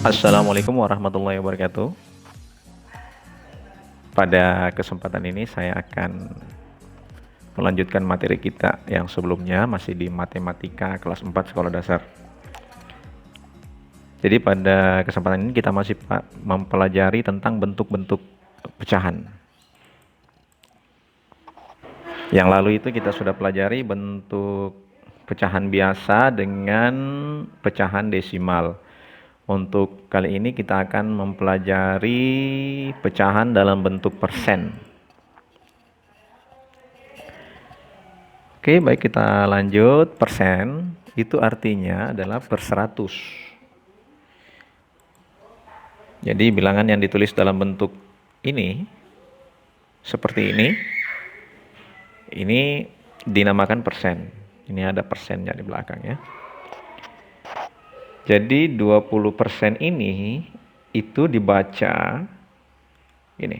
Assalamualaikum warahmatullahi wabarakatuh. Pada kesempatan ini saya akan melanjutkan materi kita yang sebelumnya masih di matematika kelas 4 sekolah dasar. Jadi pada kesempatan ini kita masih mempelajari tentang bentuk-bentuk pecahan. Yang lalu itu kita sudah pelajari bentuk pecahan biasa dengan pecahan desimal. Untuk kali ini kita akan mempelajari pecahan dalam bentuk persen. Oke, baik, kita lanjut. Persen itu artinya adalah per 100. Jadi bilangan yang ditulis dalam bentuk ini seperti ini dinamakan persen. Ini ada persennya di belakang ya. Jadi 20% ini itu dibaca ini.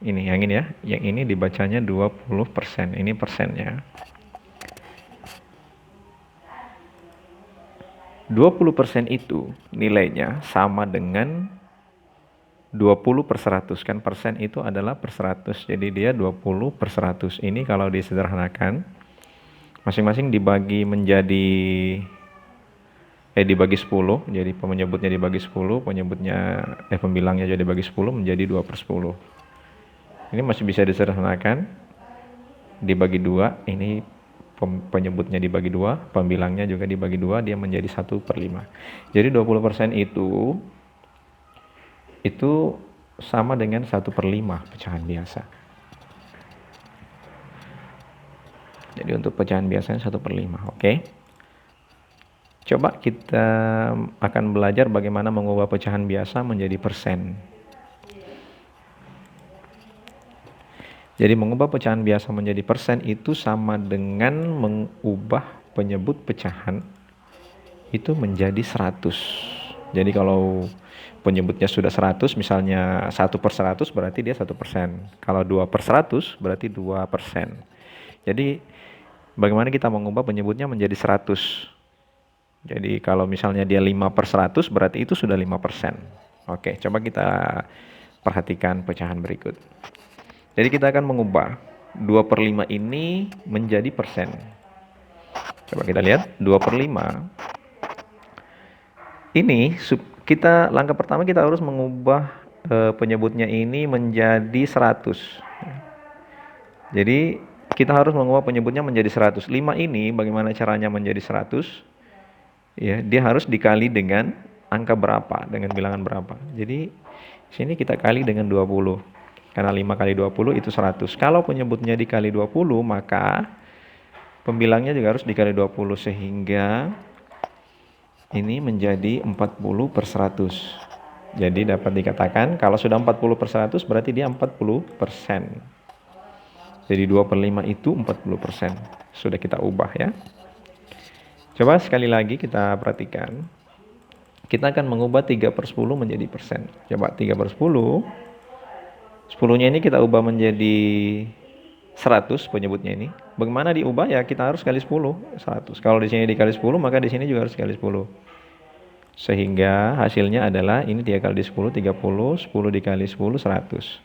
Ini yang ini ya. Yang ini dibacanya 20%. Ini persennya. 20% itu nilainya sama dengan 20/100. Kan persen itu adalah per 100. Jadi dia 20/100. Ini kalau disederhanakan, masing-masing dibagi menjadi dibagi 10, jadi penyebutnya dibagi 10, pembilangnya jadi bagi 10 menjadi 2/10. Ini masih bisa disederhanakan, dibagi 2, ini penyebutnya dibagi 2, pembilangnya juga dibagi 2, dia menjadi 1/5. Jadi 20% itu sama dengan 1/5 pecahan biasa. Jadi untuk pecahan biasanya 1/5, oke? Coba kita akan belajar bagaimana mengubah pecahan biasa menjadi persen. Jadi mengubah pecahan biasa menjadi persen itu sama dengan mengubah penyebut pecahan itu menjadi 100. Jadi kalau penyebutnya sudah 100, misalnya 1/100 berarti dia 1%. Kalau 2/100 berarti 2%. Jadi bagaimana kita mengubah penyebutnya menjadi 100? Jadi kalau misalnya dia 5/100 berarti itu sudah 5%. Oke, coba kita perhatikan pecahan berikut. Jadi kita akan mengubah 2/5 ini menjadi persen. Coba kita lihat 2/5. Ini langkah pertama kita harus mengubah penyebutnya ini menjadi 100. Jadi kita harus mengubah penyebutnya menjadi 100. 5 ini bagaimana caranya menjadi 100? Ya, dia harus dikali dengan angka berapa, dengan bilangan berapa. Jadi sini kita kali dengan 20. Karena 5 kali 20 itu 100. Kalau penyebutnya dikali 20, maka pembilangnya juga harus dikali 20 sehingga ini menjadi 40/100. Jadi dapat dikatakan kalau sudah 40/100 berarti dia 40%. Jadi 2/5 itu 40%. Sudah kita ubah ya. Coba sekali lagi kita perhatikan. Kita akan mengubah 3/10 menjadi persen. Coba 3/10. 10-nya ini kita ubah menjadi 100 penyebutnya ini. Bagaimana diubah ya? Kita harus kali 10, 100. Kalau di sini dikali 10, maka di sini juga harus kali 10. Sehingga hasilnya adalah ini 3 kali 10, 30, 10 dikali 10, 100.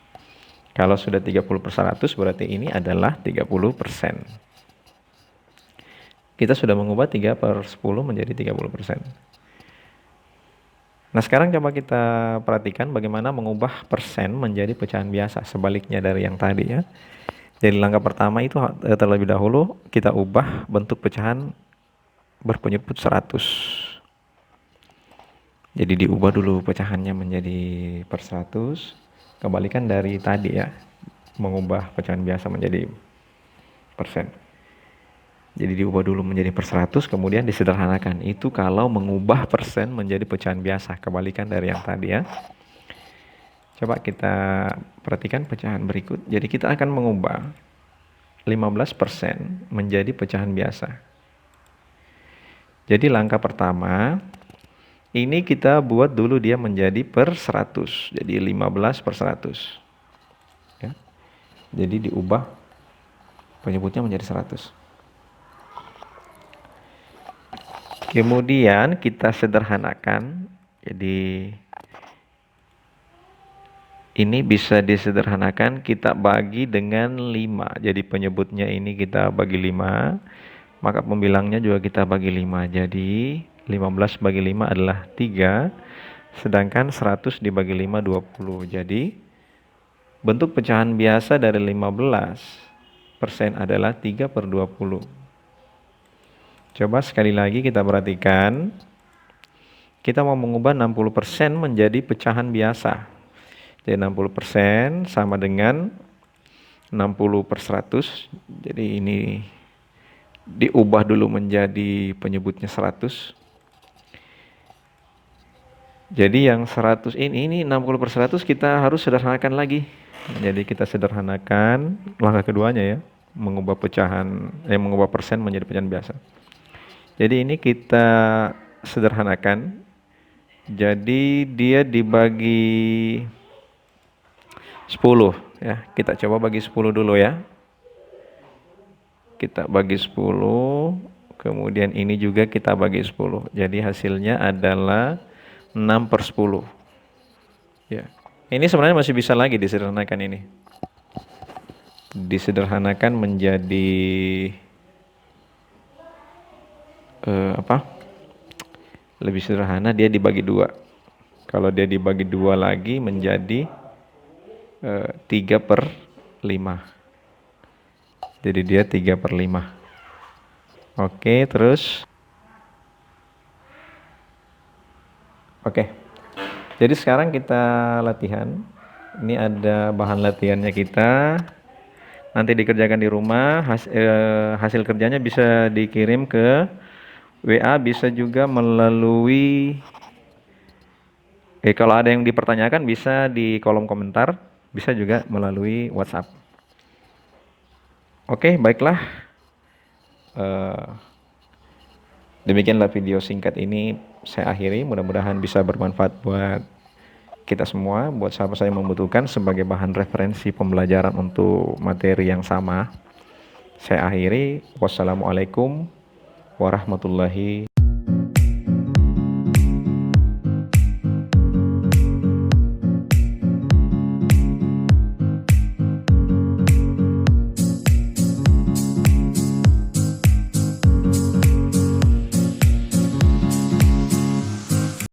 Kalau sudah 30/100 berarti ini adalah 30%. Kita sudah mengubah 3/10 menjadi 30%. Nah, sekarang coba kita perhatikan bagaimana mengubah persen menjadi pecahan biasa, sebaliknya dari yang tadi ya. Jadi langkah pertama itu terlebih dahulu kita ubah bentuk pecahan berpenyebut 100. Jadi diubah dulu pecahannya menjadi per 100, kembalikan dari tadi ya, mengubah pecahan biasa menjadi persen. Jadi diubah dulu menjadi per 100, kemudian disederhanakan. Itu kalau mengubah persen menjadi pecahan biasa, kebalikan dari yang tadi ya. Coba kita perhatikan pecahan berikut. Jadi kita akan mengubah 15% menjadi pecahan biasa. Jadi langkah pertama, ini kita buat dulu dia menjadi per 100. Jadi 15/100. Ya. Jadi diubah penyebutnya menjadi 100. Kemudian kita sederhanakan Jadi ini bisa disederhanakan, kita bagi dengan 5. Jadi penyebutnya ini kita bagi 5, maka pembilangnya juga kita bagi 5. Jadi 15 bagi 5 adalah 3, sedangkan 100 dibagi 5 20. Jadi bentuk pecahan biasa dari 15% adalah 3/20. Coba sekali lagi kita perhatikan. Kita mau mengubah 60% menjadi pecahan biasa. Jadi 60% sama dengan 60/100. Jadi ini diubah dulu menjadi penyebutnya 100. Jadi yang 100 ini 60/100 kita harus sederhanakan lagi. Jadi kita sederhanakan langkah keduanya ya, mengubah mengubah persen menjadi pecahan biasa. Jadi ini kita sederhanakan. Jadi dia dibagi 10 ya. Kita coba bagi 10 dulu ya. Kita bagi 10, kemudian ini juga kita bagi 10. Jadi hasilnya adalah 6/10. Ya. Ini sebenarnya masih bisa lagi disederhanakan ini. Disederhanakan menjadi lebih sederhana, dia dibagi 2. Kalau dia dibagi 2 lagi menjadi 3/5. Jadi dia 3/5. Oke, terus. Oke. Jadi sekarang kita latihan. Ini ada bahan latihannya kita. Nanti dikerjakan di rumah. Hasil kerjanya bisa dikirim ke WA, bisa juga melalui kalau ada yang dipertanyakan bisa di kolom komentar, bisa juga melalui WhatsApp. Oke, baiklah. Demikianlah video singkat ini saya akhiri. Mudah-mudahan bisa bermanfaat buat kita semua, buat sahabat saya yang membutuhkan sebagai bahan referensi pembelajaran untuk materi yang sama. Saya akhiri. Wassalamualaikum warahmatullahi